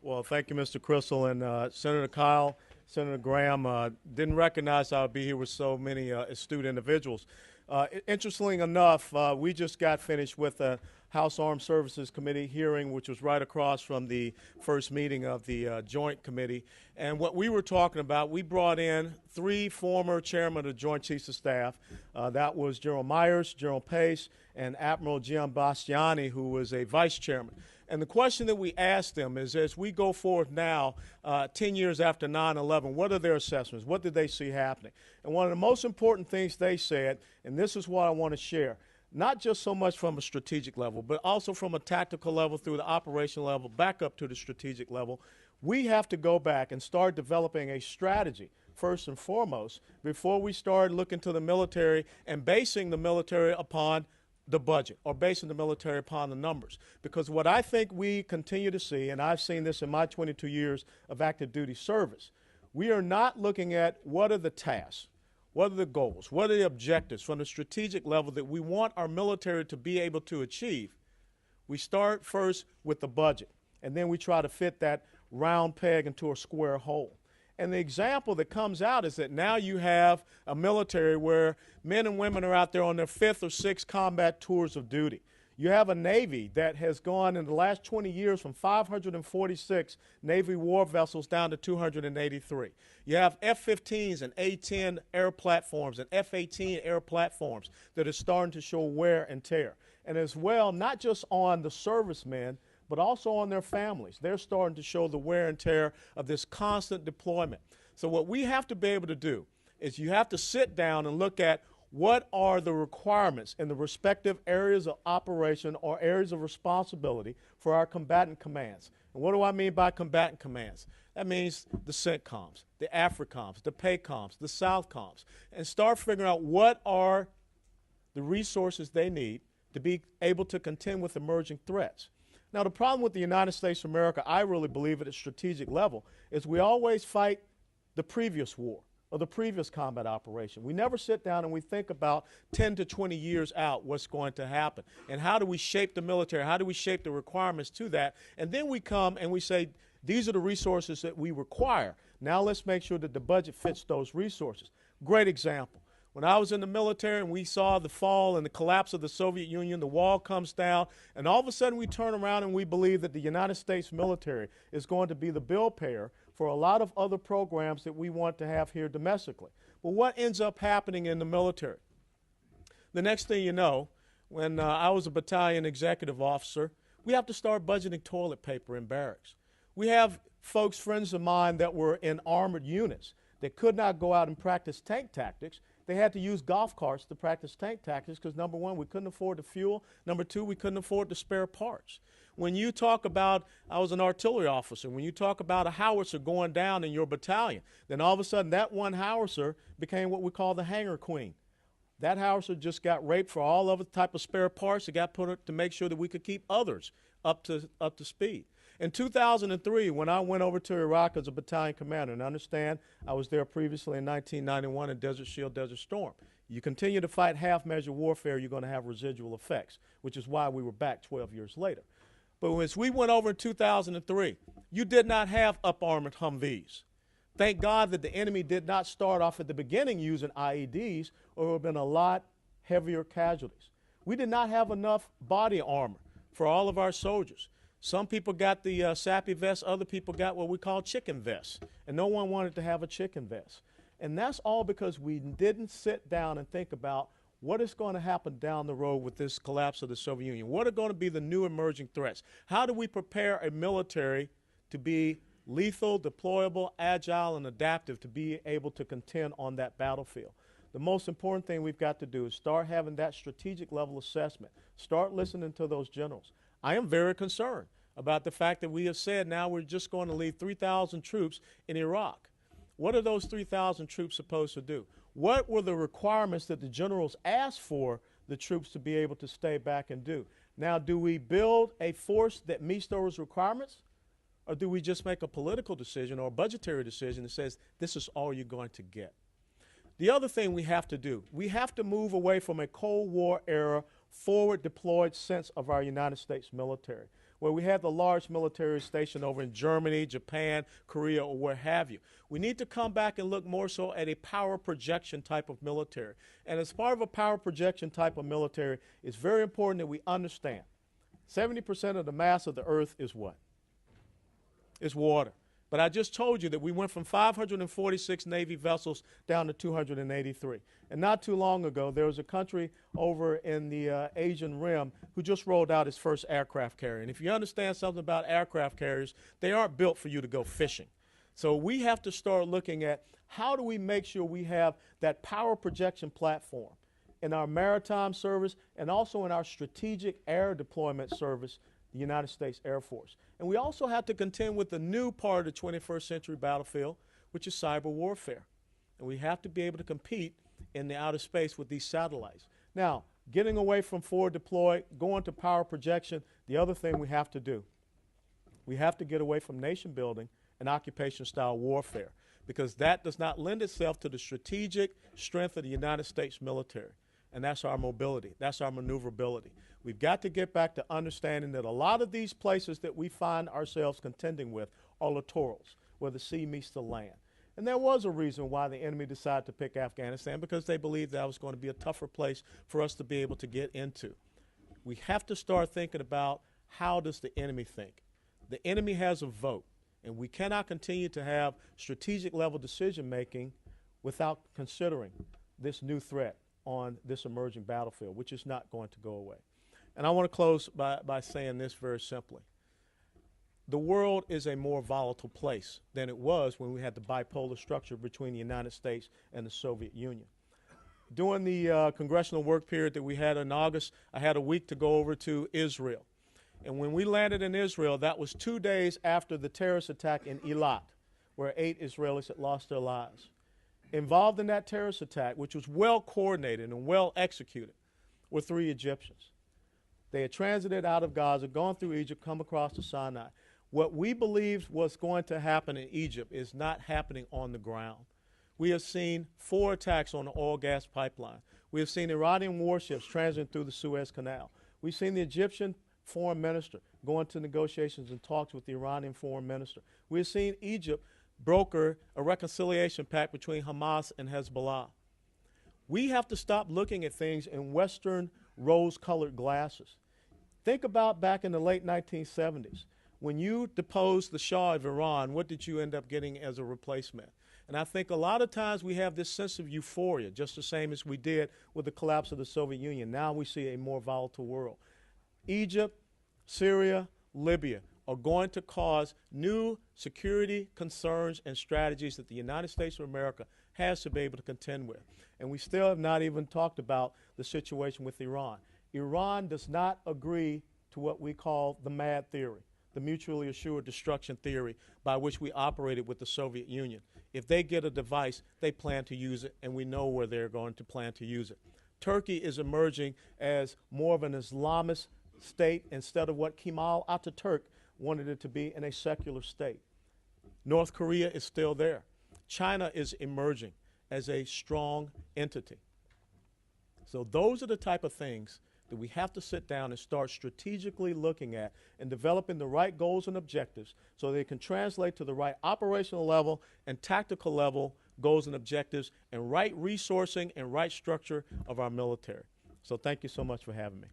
Well, thank you, Mr. Crystal. And Senator Kyle, Senator Graham, didn't recognize I would be here with so many astute individuals. Interestingly enough, we just got finished with a House Armed Services Committee hearing, which was right across from the first meeting of the Joint Committee. And what we were talking about, we brought in three former chairmen of the Joint Chiefs of Staff. That was General Myers, General Pace, and Admiral Giambastiani, who was a vice chairman. And the question that we asked them is, as we go forward now, 10 years after 9/11, what are their assessments? What did they see happening? And one of the most important things they said, and this is what I want to share, not just so much from a strategic level, but also from a tactical level through the operational level, back up to the strategic level, we have to go back and start developing a strategy, first and foremost, before we start looking to the military and basing the military upon the budget or basing the military upon the numbers. Because what I think we continue to see, and I've seen this in my 22 years of active duty service, we are not looking at what are the tasks, what are the goals, what are the objectives from the strategic level that we want our military to be able to achieve. We start first with the budget, and then we try to fit that round peg into a square hole. And the example that comes out is that now you have a military where men and women are out there on their 5th or 6th combat tours of duty. You have a Navy that has gone in the last 20 years from 546 Navy war vessels down to 283. You have F-15s and A-10 air platforms and F-18 air platforms that are starting to show wear and tear. And as well, not just on the servicemen, but also on their families. They're starting to show the wear and tear of this constant deployment. So what we have to be able to do is you have to sit down and look at what are the requirements in the respective areas of operation or areas of responsibility for our combatant commands. And what do I mean by combatant commands? That means the CENTCOMs, the AFRICOMs, the PACOMs, the SOUTHCOMs, and start figuring out what are the resources they need to be able to contend with emerging threats. Now, the problem with the United States of America, I really believe at a strategic level, is we always fight the previous war or the previous combat operation. We never sit down and we think about 10 to 20 years out what's going to happen. And how do we shape the military? How do we shape the requirements to that? And then we come and we say, these are the resources that we require. Now let's make sure that the budget fits those resources. Great example. When I was in the military and we saw the fall and the collapse of the Soviet Union, the wall comes down, and all of a sudden we turn around and we believe that the United States military is going to be the bill payer for a lot of other programs that we want to have here domestically. But what ends up happening in the military? The next thing you know, when I was a battalion executive officer, we have to start budgeting toilet paper in barracks. We have folks, friends of mine, that were in armored units that could not go out and practice tank tactics. They had to use golf carts to practice tank tactics because, number one, we couldn't afford the fuel. Number two, we couldn't afford the spare parts. When you talk about, I was an artillery officer, when you talk about a howitzer going down in your battalion, then all of a sudden that one howitzer became what we call the hangar queen. That howitzer just got raped for all other type of spare parts. It got put to make sure that we could keep others up to speed. In 2003, when I went over to Iraq as a battalion commander, and understand I was there previously in 1991 in Desert Shield, Desert Storm. You continue to fight half-measure warfare, you're going to have residual effects, which is why we were back 12 years later. But as we went over in 2003, you did not have up-armored Humvees. Thank God that the enemy did not start off at the beginning using IEDs, or it would have been a lot heavier casualties. We did not have enough body armor for all of our soldiers. Some people got the sappy vest, other people got what we call chicken vests, and no one wanted to have a chicken vest. And that's all because we didn't sit down and think about what is going to happen down the road with this collapse of the Soviet Union. What are going to be the new emerging threats? How do we prepare a military to be lethal, deployable, agile, and adaptive to be able to contend on that battlefield? The most important thing we've got to do is start having that strategic level assessment. Start listening to those generals. I am very concerned about the fact that we have said now we're just going to leave 3,000 troops in Iraq. What are those 3,000 troops supposed to do? What were the requirements that the generals asked for the troops to be able to stay back and do? Now, do we build a force that meets those requirements? Or do we just make a political decision or a budgetary decision that says this is all you're going to get? The other thing we have to do, we have to move away from a Cold War era forward deployed sense of our United States military. where we had the large military station over in Germany, Japan, Korea, or where have you. We need to come back and look more so at a power projection type of military. And as part of a power projection type of military, it's very important that we understand 70% of the mass of the earth is what? It's water. But I just told you that we went from 546 Navy vessels down to 283. And not too long ago, there was a country over in the Asian Rim who just rolled out its first aircraft carrier. And if you understand something about aircraft carriers, they aren't built for you to go fishing. So we have to start looking at how do we make sure we have that power projection platform in our maritime service and also in our strategic air deployment service, the United States Air Force. And we also have to contend with the new part of the 21st century battlefield, which is cyber warfare. And we have to be able to compete in the outer space with these satellites. Now, getting away from forward deploy, going to power projection, the other thing we have to do, we have to get away from nation building and occupation style warfare, because that does not lend itself to the strategic strength of the United States military. And that's our mobility. That's our maneuverability. We've got to get back to understanding that a lot of these places that we find ourselves contending with are littorals, where the sea meets the land. And there was a reason why the enemy decided to pick Afghanistan, because they believed that was going to be a tougher place for us to be able to get into. We have to start thinking about, how does the enemy think? The enemy has a vote, and we cannot continue to have strategic level decision making without considering this new threat on this emerging battlefield, which is not going to go away. And I want to close by saying this very simply. The world is a more volatile place than it was when we had the bipolar structure between the United States and the Soviet Union. During the congressional work period that we had in August, I had a week to go over to Israel. And when we landed in Israel, that was 2 days after the terrorist attack in Eilat, where 8 Israelis had lost their lives. Involved in that terrorist attack, which was well coordinated and well executed, were 3 Egyptians. They had transited out of Gaza, gone through Egypt, come across to Sinai. What we believed was going to happen in Egypt is not happening on the ground. We have seen 4 attacks on the oil gas pipeline. We have seen Iranian warships transiting through the Suez Canal. We've seen the Egyptian foreign minister go into negotiations and talks with the Iranian foreign minister. We have seen Egypt broker a reconciliation pact between Hamas and Hezbollah. We have to stop looking at things in Western rose-colored glasses. Think about back in the late 1970s. When you deposed the Shah of Iran, what did you end up getting as a replacement? And I think a lot of times we have this sense of euphoria, just the same as we did with the collapse of the Soviet Union. Now we see a more volatile world. Egypt, Syria, Libya are going to cause new security concerns and strategies that the United States of America has to be able to contend with. And we still have not even talked about the situation with Iran. Iran does not agree to what we call the MAD theory, the mutually assured destruction theory, by which we operated with the Soviet Union. If they get a device, they plan to use it, and we know where they're going to plan to use it. Turkey is emerging as more of an Islamist state instead of what Kemal Ataturk wanted it to be, in a secular state. North Korea is still there. China is emerging as a strong entity. So those are the type of things that we have to sit down and start strategically looking at and developing the right goals and objectives so they can translate to the right operational level and tactical level goals and objectives and right resourcing and right structure of our military. So thank you so much for having me.